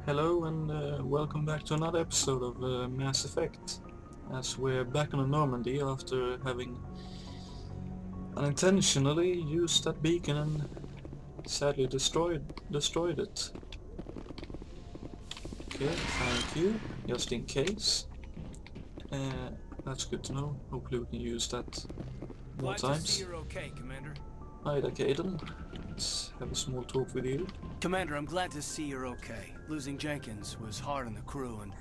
Hello and welcome back to another episode of Mass Effect, as we're back on Normandy after having unintentionally used that beacon and sadly destroyed it. Okay, thank you, just in case. That's good to know. Hopefully we can use that more Glad to see times. you're okay, Commander. Hi there, Caden. Let's have a small talk with you. Commander, I'm glad to see you're okay. Losing Jenkins was hard on the crew, and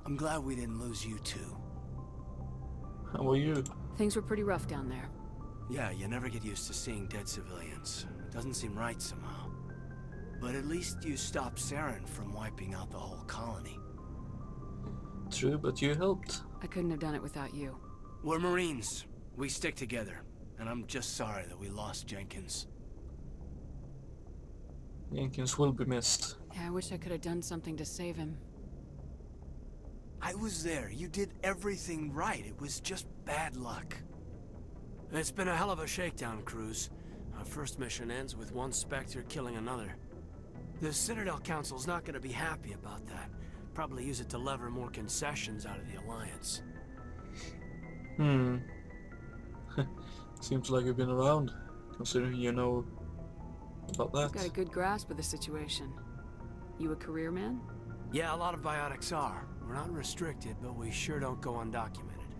I'm glad we didn't lose you too. How are you? Things were pretty rough down there. Yeah, you never get used to seeing dead civilians. It doesn't seem right somehow. But at least you stopped Saren from wiping out the whole colony. True, but you helped. I couldn't have done it without you. We're Marines. We stick together. And I'm just sorry that we lost Jenkins. Jenkins will be missed. Yeah, I wish I could have done something to save him. I was there. You did everything right. It was just bad luck. It's been a hell of a shakedown, Cruz. Our first mission ends with one Spectre killing another. The Citadel Council's not going to be happy about that. Probably use it to lever more concessions out of the Alliance. Seems like you've been around, considering you know about that. Got a good grasp of the situation. You a career man? Yeah, a lot of biotics are. We're not restricted, but we sure don't go undocumented.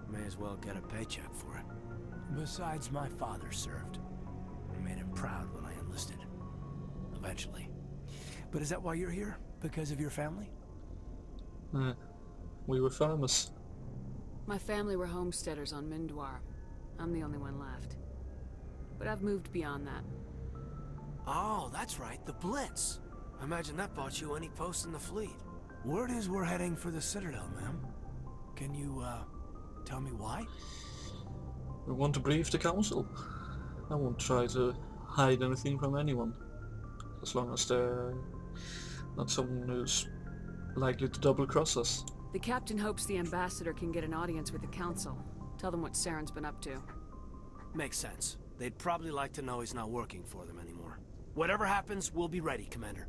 May as well get a paycheck for it. Besides, my father served. I made him proud when I enlisted. Eventually. But is that why you're here? Because of your family? We were farmers. My family were homesteaders on Mindwar. I'm the only one left. But I've moved beyond that. Oh, that's right, the Blitz. I imagine that bought you any post in the fleet. Word is we're heading for the Citadel, ma'am. Can you, tell me why? We want to brief the council. I won't try to hide anything from anyone, as long as they're not someone who's likely to double-cross us. The captain hopes the ambassador can get an audience with the council. Tell them what Saren's been up to. Makes sense. They'd probably like to know he's not working for them anymore. Whatever happens, we'll be ready, Commander.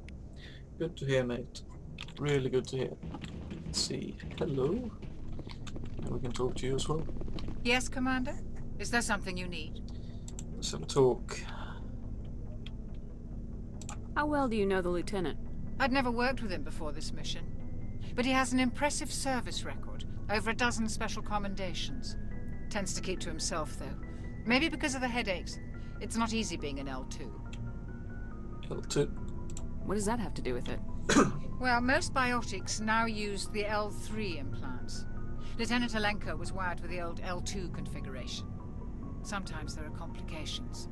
Good to hear, mate. Really good to hear. Let's see. Hello? And we can talk to you as well. Yes, Commander? Is there something you need? Let's have a talk. How well do you know the lieutenant? I'd never worked with him before this mission. But he has an impressive service record. Over a dozen special commendations. Tends to keep to himself, though. Maybe because of the headaches. It's not easy being an L2. L2. What does that have to do with it? Well, most biotics now use the L3 implants. Lieutenant Alenko was wired with the old L2 configuration. Sometimes there are complications.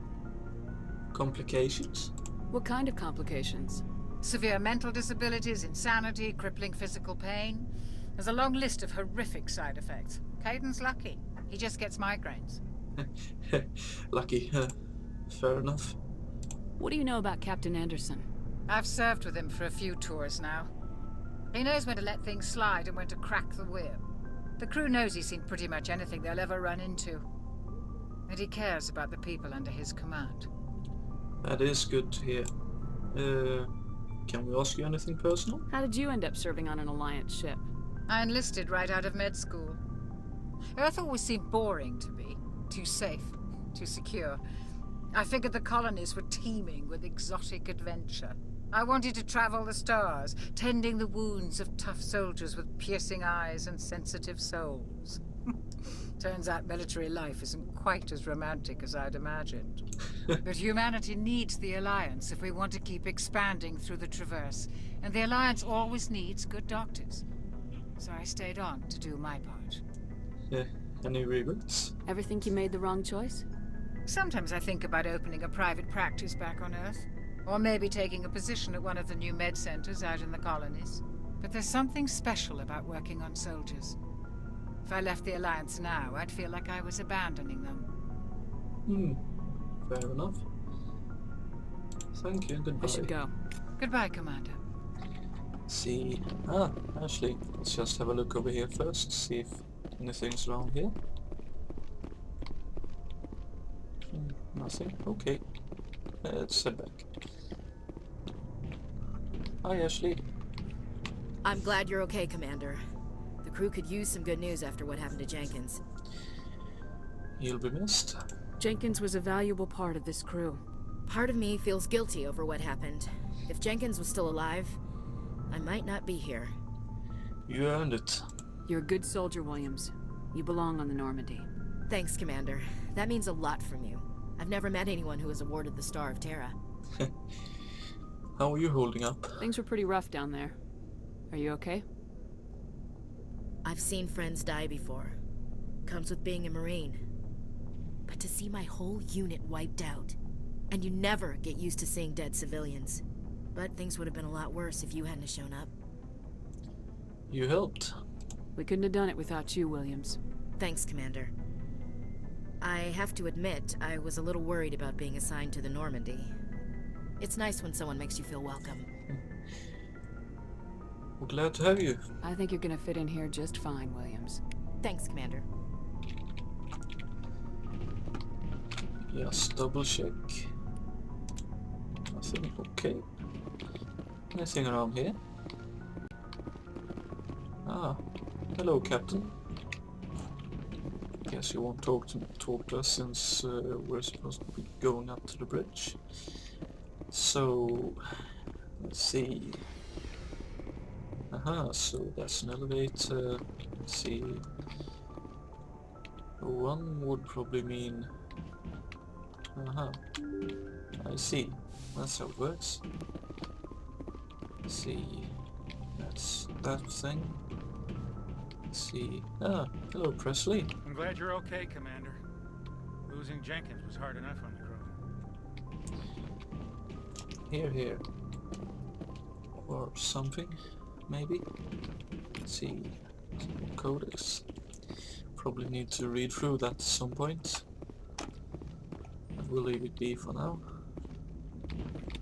Complications? What kind of complications? Severe mental disabilities, insanity, crippling physical pain. There's a long list of horrific side effects. Caden's lucky. He just gets migraines. Lucky. Fair enough. What do you know about Captain Anderson? I've served with him for a few tours now. He knows when to let things slide and when to crack the whip. The crew knows he's seen pretty much anything they'll ever run into. And he cares about the people under his command. That is good to hear. Can we ask you anything personal? How did you end up serving on an Alliance ship? I enlisted right out of med school. Earth always seemed boring to me. Too safe, too secure. I figured the colonies were teeming with exotic adventure. I wanted to travel the stars, tending the wounds of tough soldiers with piercing eyes and sensitive souls. Turns out military life isn't quite as romantic as I'd imagined. But humanity needs the Alliance if we want to keep expanding through the Traverse. And the Alliance always needs good doctors. So I stayed on to do my part. Any regrets? Ever think you made the wrong choice? Sometimes I think about opening a private practice back on Earth. Or maybe taking a position at one of the new med centers out in the colonies. But there's something special about working on soldiers. If I left the Alliance now, I'd feel like I was abandoning them. Fair enough. Thank you, goodbye. I should go. Goodbye, Commander. See. Actually, let's just have a look over here first, see if anything's around here. Nothing. Okay. Let's head back. Hi, Ashley. I'm glad you're okay, Commander. The crew could use some good news after what happened to Jenkins. You'll be missed. Jenkins was a valuable part of this crew. Part of me feels guilty over what happened. If Jenkins was still alive, I might not be here. You earned it. You're a good soldier, Williams. You belong on the Normandy. Thanks, Commander. That means a lot from you. I've never met anyone who was awarded the Star of Terra. How are you holding up? Things were pretty rough down there. Are you okay? I've seen friends die before. Comes with being a Marine. But to see my whole unit wiped out, and you never get used to seeing dead civilians. But things would have been a lot worse if you hadn't shown up. You helped. We couldn't have done it without you, Williams. Thanks, Commander. I have to admit, I was a little worried about being assigned to the Normandy. It's nice when someone makes you feel welcome. We're glad to have you. I think you're gonna fit in here just fine, Williams. Thanks, Commander. Yes, double check. Nothing, okay. Anything around here? Ah, hello, Captain. Guess you won't talk to us since we're supposed to be going up to the bridge. So, let's see. Aha, so that's an elevator. Let's see. One would probably mean... Aha, I see. That's how it works. Let's see. That's that thing. Let's see. Ah, hello, Presley. I'm glad you're okay, Commander. Losing Jenkins was hard enough on the crew. Here, here. Or something, maybe. Let's see. Some codex. Probably need to read through that at some point. We'll leave it be for now.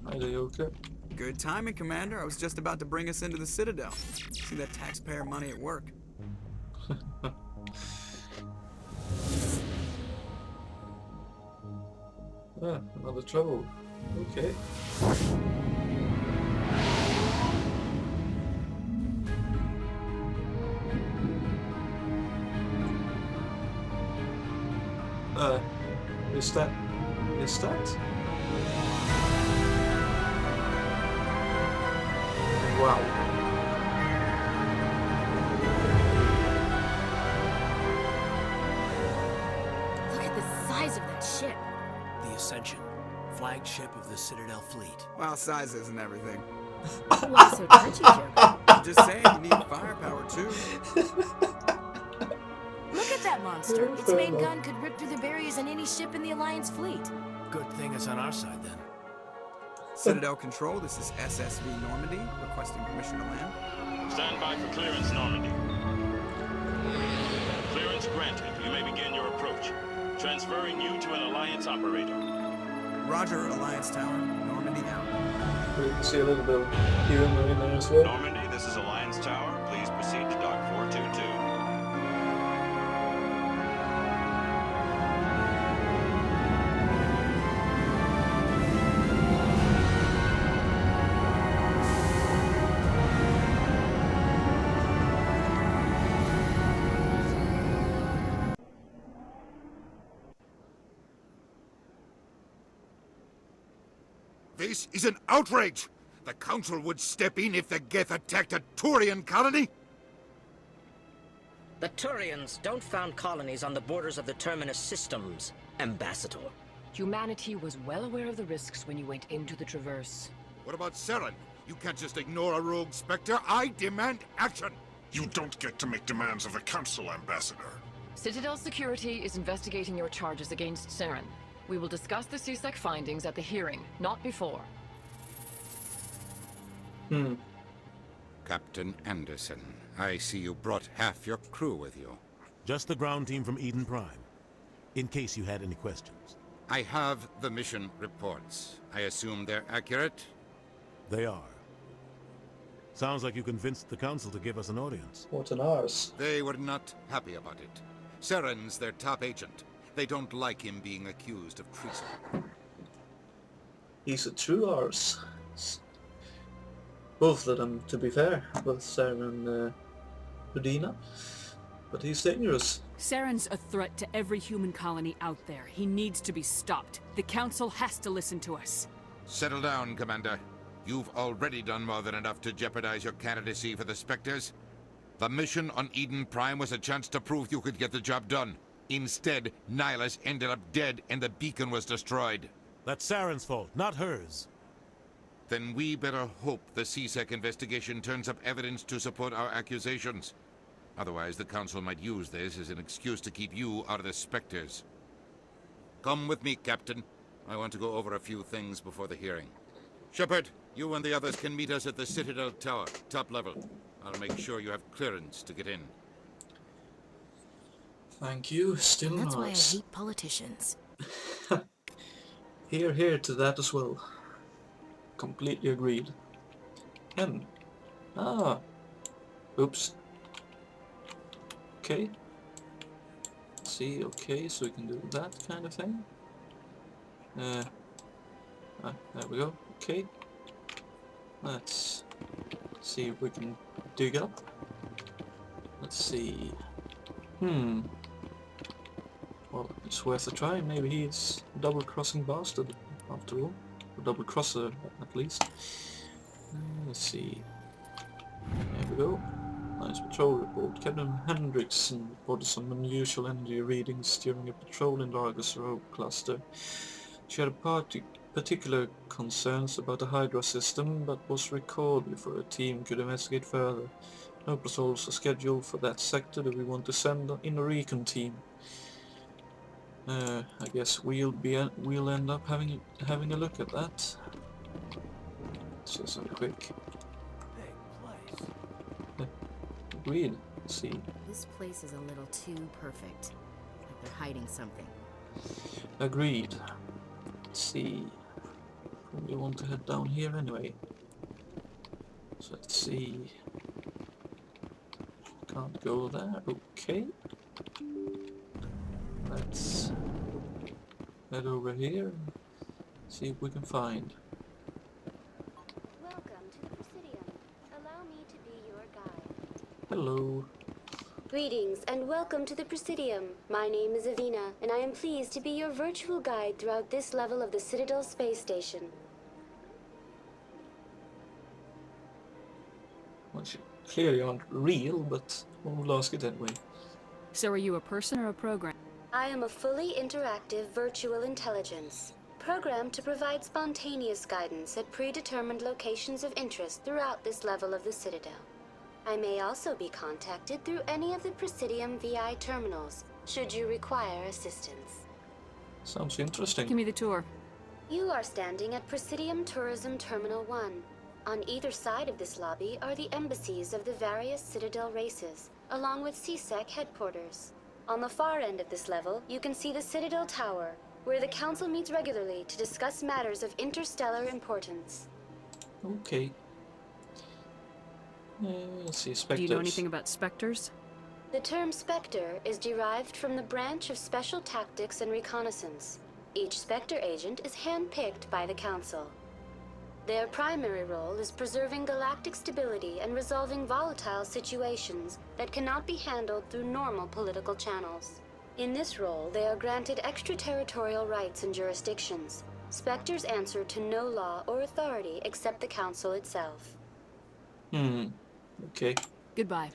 Hi there, Yoka. Good timing, Commander. I was just about to bring us into the Citadel. See that taxpayer money at work. Ah, another trouble. Okay. Is that? Wow. Look at the size of that ship. The Ascension, flagship of the Citadel fleet. Well, size isn't everything. Why so touchy, Joker? I'm just saying, you need firepower, too. Look at that monster. Its main gun could rip through the barriers in any ship in the Alliance fleet. Good thing it's on our side, then. Citadel Control, this is SSV Normandy, requesting permission to land. Stand by for clearance, Normandy. Clearance granted. You may begin your approach. Transferring you to an Alliance operator. Roger, Alliance Tower, Normandy out. We can see a little bit of humor in there as well. Normandy, this is Alliance Tower. Please proceed to Dock 422. This is an outrage! The Council would step in if the Geth attacked a Turian colony? The Turians don't found colonies on the borders of the Terminus systems, Ambassador. Humanity was well aware of the risks when you went into the Traverse. What about Saren? You can't just ignore a rogue Spectre. I demand action! You don't get to make demands of the Council, Ambassador. Citadel Security is investigating your charges against Saren. We will discuss the CSEC findings at the hearing, not before. Captain Anderson, I see you brought half your crew with you. Just the ground team from Eden Prime, in case you had any questions. I have the mission reports. I assume they're accurate? They are. Sounds like you convinced the Council to give us an audience. What an arse. They were not happy about it. Saren's their top agent. They don't like him being accused of treason. He's a true arse. both of them, to be fair, both Saren and Udina. But he's dangerous. Saren's a threat to every human colony out there. He needs to be stopped. The Council has to listen to us. Settle down, Commander. You've already done more than enough to jeopardize your candidacy for the Spectres. The mission on Eden Prime was a chance to prove you could get the job done. Instead, Nihilus ended up dead and the beacon was destroyed. That's Saren's fault, not hers. Then we better hope the CSEC investigation turns up evidence to support our accusations. Otherwise, the Council might use this as an excuse to keep you out of the Spectres. Come with me, Captain. I want to go over a few things before the hearing. Shepard, you and the others can meet us at the Citadel Tower, top level. I'll make sure you have clearance to get in. Thank you, still That's why I nice. hate politicians. Here to that as well. Completely agreed. Oops. Okay. See, okay, so we can do that kind of thing. There we go. Okay. Let's see if we can dig up. Let's see. Well, it's worth a try. Maybe he's a double-crossing bastard after all. A double-crosser, at least. Let's see. There we go. Nice patrol report. Captain Hendrickson reported some unusual energy readings during a patrol in the Argus Rogue cluster. She had particular concerns about the Hydra system, but was recalled before a team could investigate further. No patrols are scheduled for that sector that we want to send in a recon team. I guess we'll end up having a look at that. Let's just have a quick. Agreed. Let's see. This place is a little too perfect. Like they're hiding something. Agreed. Let's see. Probably want to head down here anyway. So let's see. Can't go there. Okay. Let's head over here and see if we can find. Welcome to the Presidium. Allow me to be your guide. Hello. Greetings and welcome to the Presidium. My name is Avina, and I am pleased to be your virtual guide throughout this level of the Citadel space station. Well, you clearly aren't real, but we'll ask it anyway. So are you a person or a program? I am a fully interactive virtual intelligence, programmed to provide spontaneous guidance at predetermined locations of interest throughout this level of the Citadel. I may also be contacted through any of the Presidium VI terminals, should you require assistance. Sounds interesting. Give me the tour. You are standing at Presidium Tourism Terminal 1. On either side of this lobby are the embassies of the various Citadel races, along with CSEC headquarters. On the far end of this level, you can see the Citadel Tower, where the Council meets regularly to discuss matters of interstellar importance. Okay. Let's see, Spectres. Do you know anything about Spectres? The term Spectre is derived from the branch of Special Tactics and Reconnaissance. Each Spectre agent is handpicked by the Council. Their primary role is preserving galactic stability and resolving volatile situations that cannot be handled through normal political channels. In this role, they are granted extraterritorial rights and jurisdictions. Spectres answer to no law or authority except the Council itself. Okay. Goodbye.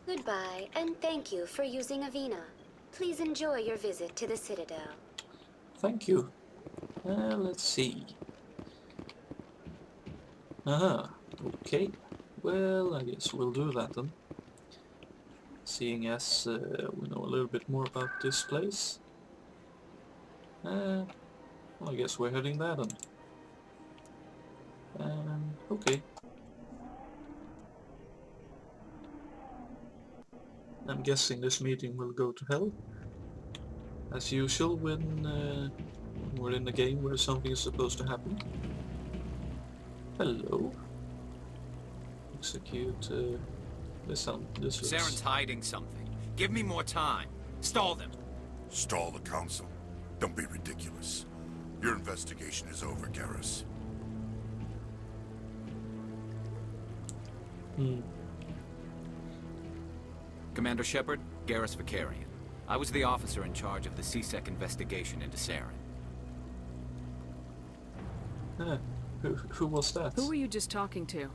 Goodbye, and thank you for using Avina. Please enjoy your visit to the Citadel. Thank you. Let's see. Okay. Well, I guess we'll do that then. Seeing as we know a little bit more about this place. Well, I guess we're heading there then. Okay. I'm guessing this meeting will go to hell. As usual when we're in a game where something is supposed to happen. Hello. Execute this looks... Saren's hiding something. Give me more time. Stall them. Stall the Council? Don't be ridiculous. Your investigation is over, Garrus. Commander Shepard, Garrus Vicarian. I was the officer in charge of the CSEC investigation into Saren. Who was that? Who were you just talking to?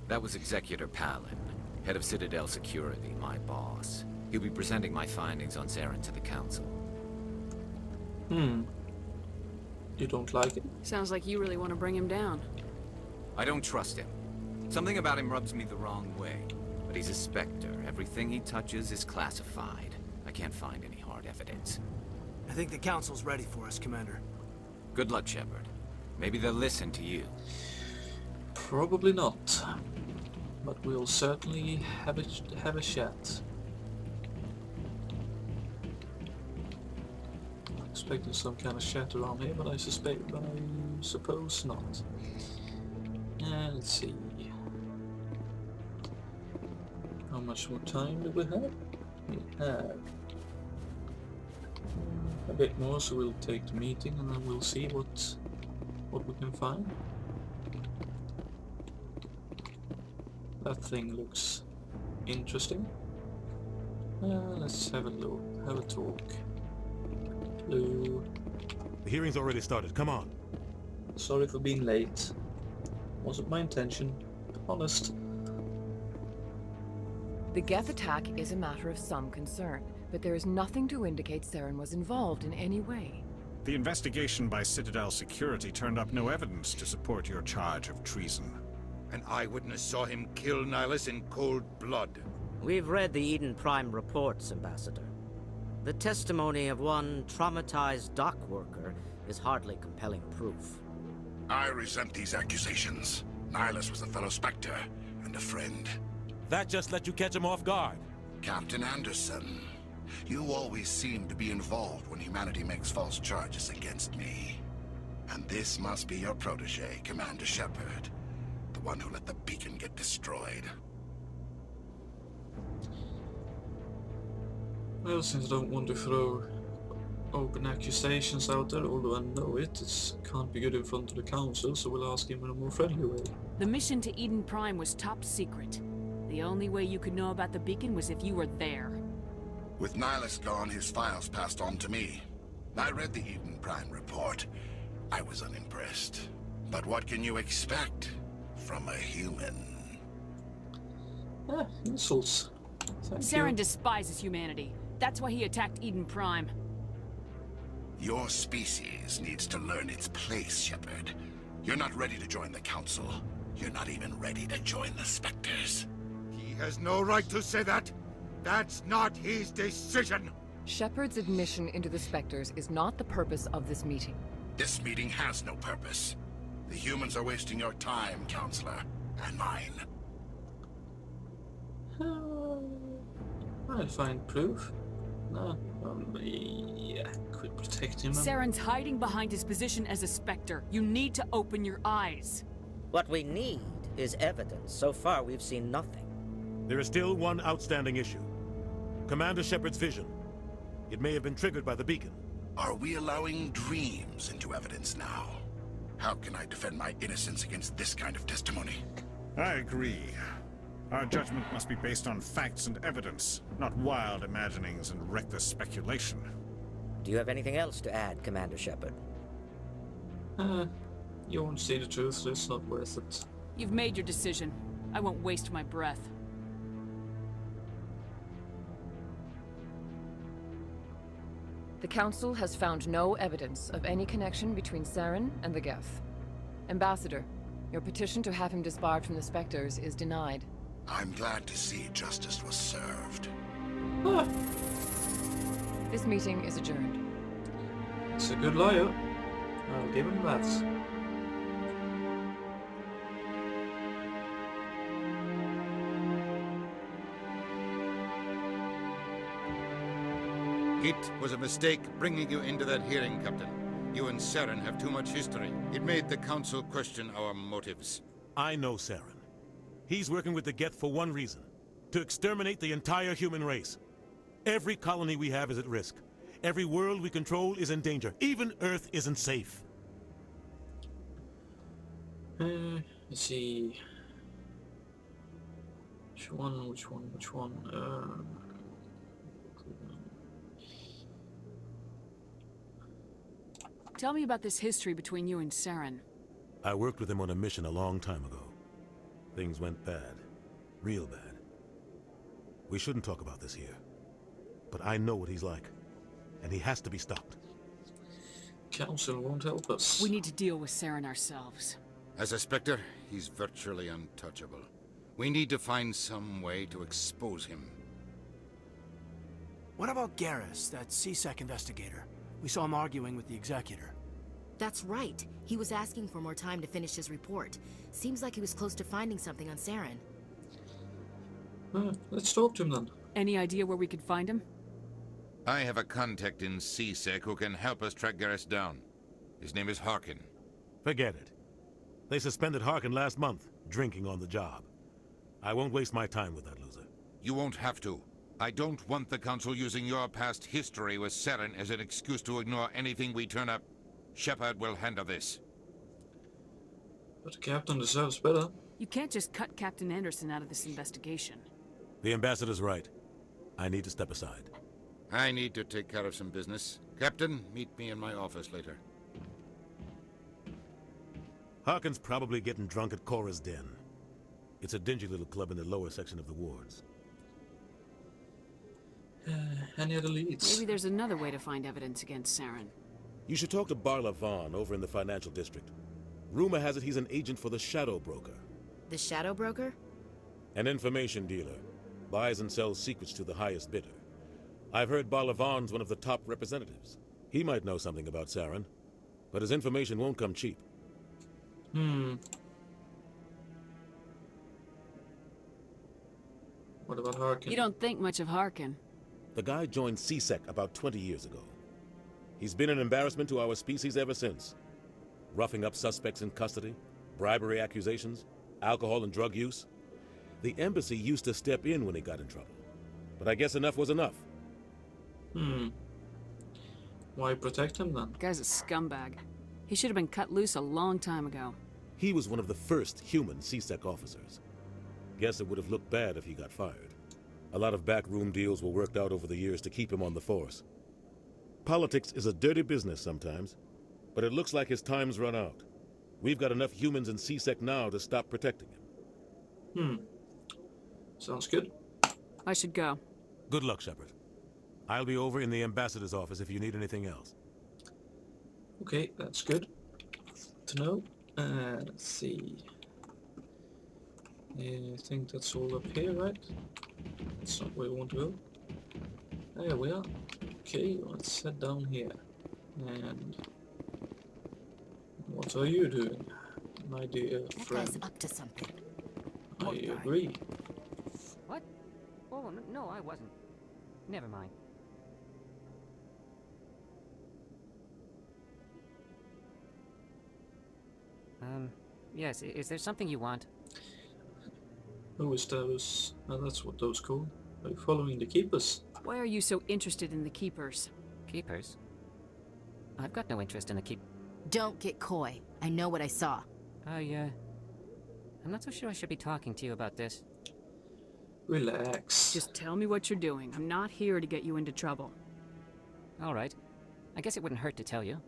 That was Executor Palin, head of Citadel Security, my boss. He'll be presenting my findings on Saren to the Council. You don't like it? Sounds like you really want to bring him down. I don't trust him. Something about him rubs me the wrong way. But he's a Spectre. Everything he touches is classified. I can't find any hard evidence. I think the Council's ready for us, Commander. Good luck, Shepard. Maybe they'll listen to you. Probably not. But we'll certainly have a chat. Expecting some kind of chat around here, but I suppose not. Let's see. How much more time do we have? We have a bit more, so we'll take the meeting and then we'll see what we can find. That thing looks interesting. Let's have a look, have a talk. Hello. The hearing's already started. Come on. Sorry for being late. Wasn't my intention. Honest. The Geth attack is a matter of some concern, but there is nothing to indicate Saren was involved in any way. The investigation by Citadel Security turned up no evidence to support your charge of treason. An eyewitness saw him kill Nihilus in cold blood. We've read the Eden Prime reports, Ambassador. The testimony of one traumatized dock worker is hardly compelling proof. I resent these accusations. Nihilus was a fellow Spectre and a friend. That just let you catch him off guard. Captain Anderson, you always seem to be involved when humanity makes false charges against me. And this must be your protege, Commander Shepard. The one who let the beacon get destroyed. Well, since I don't want to throw open accusations out there, although I know it can't be good in front of the Council, so we'll ask him in a more friendly way. The mission to Eden Prime was top secret. The only way you could know about the beacon was if you were there. With Nihilus gone, his files passed on to me. I read the Eden Prime report. I was unimpressed. But what can you expect from a human? Insults. Thank Saren you. despises humanity. That's why he attacked Eden Prime. Your species needs to learn its place, Shepard. You're not ready to join the Council. You're not even ready to join the Spectres. He has no right to say that. That's not his decision. Shepard's admission into the Spectres is not the purpose of this meeting. This meeting has no purpose. The humans are wasting your time, Counselor, and mine. I'll find proof. No, yeah, quit protecting him. Saren's hiding behind his position as a Spectre. You need to open your eyes. What we need is evidence. So far, we've seen nothing. There is still one outstanding issue. Commander Shepard's vision. It may have been triggered by the beacon. Are we allowing dreams into evidence now? How can I defend my innocence against this kind of testimony? I agree. Our judgment must be based on facts and evidence, not wild imaginings and reckless speculation. Do you have anything else to add, Commander Shepard? You won't see the truth, so it's not worth it. You've made your decision. I won't waste my breath. The Council has found no evidence of any connection between Saren and the Geth. Ambassador, your petition to have him disbarred from the Spectres is denied. I'm glad to see justice was served. This meeting is adjourned. It's a good liar. I'll give him that. It was a mistake bringing you into that hearing, Captain. You and Saren have too much history. It made the Council question our motives. I know Saren. He's working with the Geth for one reason. To exterminate the entire human race. Every colony we have is at risk. Every world we control is in danger. Even Earth isn't safe. Let's see. Which one? Which one? Tell me about this history between you and Saren. I worked with him on a mission a long time ago. Things went bad. Real bad. We shouldn't talk about this here. But I know what he's like. And he has to be stopped. Council won't help us. We need to deal with Saren ourselves. As a Spectre, he's virtually untouchable. We need to find some way to expose him. What about Garrus, that CSEC investigator? We saw him arguing with the executor. That's right. He was asking for more time to finish his report. Seems like he was close to finding something on Saren. Let's talk to him then. Any idea where we could find him? I have a contact in CSEC who can help us track Garrus down. His name is Harkin. Forget it. They suspended Harkin last month, drinking on the job. I won't waste my time with that loser. You won't have to. I don't want the Council using your past history with Saren as an excuse to ignore anything we turn up. Shepard will handle this. But the captain deserves better. You can't just cut Captain Anderson out of this investigation. The ambassador's right. I need to step aside. I need to take care of some business. Captain, meet me in my office later. Harkin's probably getting drunk at Cora's Den. It's a dingy little club in the lower section of the wards. Any other leads? Maybe there's another way to find evidence against Saren. You should talk to Barla Vaughn over in the financial district. Rumor has it he's an agent for the Shadow Broker. The Shadow Broker? An information dealer. Buys and sells secrets to the highest bidder. I've heard Barla Vaughn's one of the top representatives. He might know something about Saren, but his information won't come cheap. What about Harkin? You don't think much of Harkin. The guy joined CSEC about 20 years ago. He's been an embarrassment to our species ever since. Roughing up suspects in custody, bribery accusations, alcohol and drug use. The embassy used to step in when he got in trouble. But I guess enough was enough. Why protect him then? The guy's a scumbag. He should have been cut loose a long time ago. He was one of the first human CSEC officers. Guess it would have looked bad if he got fired. A lot of backroom deals were worked out over the years to keep him on the force. Politics is a dirty business sometimes, but it looks like his time's run out. We've got enough humans in CSEC now to stop protecting him. Sounds good. I should go. Good luck, Shepard. I'll be over in the ambassador's office if you need anything else. Okay, that's good to know. Let's see. I think that's all up here, right? That's not where we want to go. There we are. Okay, let's head down here. And what are you doing, my dear friend? That guy's up to something. I agree. What? Oh, no, I wasn't. Never mind. Yes, is there something you want? Who is those? That's what those call. Are you following the Keepers? Why are you so interested in the Keepers? Keepers? I've got no interest in the Don't get coy. I know what I saw. I'm not so sure I should be talking to you about this. Relax. Just tell me what you're doing. I'm not here to get you into trouble. All right. I guess it wouldn't hurt to tell you.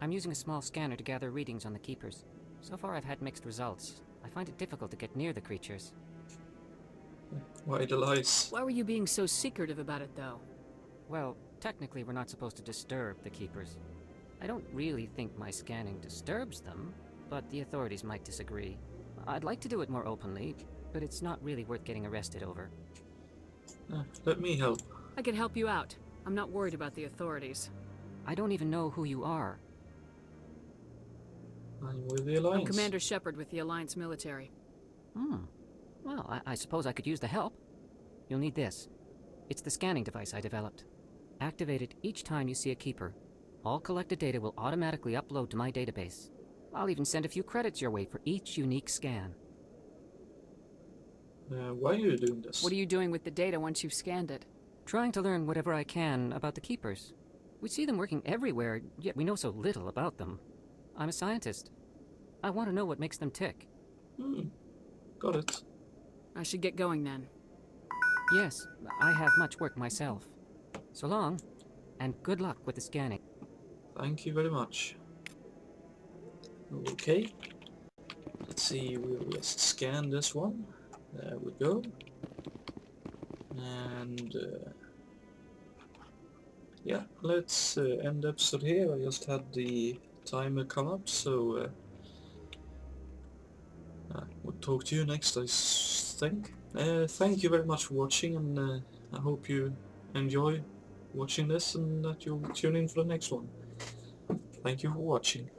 I'm using a small scanner to gather readings on the Keepers. So far I've had mixed results. I find it difficult to get near the creatures. Why the lies? Why were you being so secretive about it, though? Well, technically we're not supposed to disturb the Keepers. I don't really think my scanning disturbs them, but the authorities might disagree. I'd like to do it more openly, but it's not really worth getting arrested over. Let me help. I can help you out. I'm not worried about the authorities. I don't even know who you are. I'm with the Alliance. I'm Commander Shepard with the Alliance military. Well, I suppose I could use the help. You'll need this. It's the scanning device I developed. Activate it each time you see a Keeper. All collected data will automatically upload to my database. I'll even send a few credits your way for each unique scan. Why are you doing this? What are you doing with the data once you've scanned it? Trying to learn whatever I can about the Keepers. We see them working everywhere, yet we know so little about them. I'm a scientist. I want to know what makes them tick. Got it. I should get going then. Yes, I have much work myself. So long, and good luck with the scanning. Thank you very much. Okay. Let's see, we'll just scan this one. There we go. And yeah, let's end the episode here. I just had the timer come up, so we'll talk to you next, I think. Thank you very much for watching, and I hope you enjoy watching this and that you'll tune in for the next one. Thank you for watching.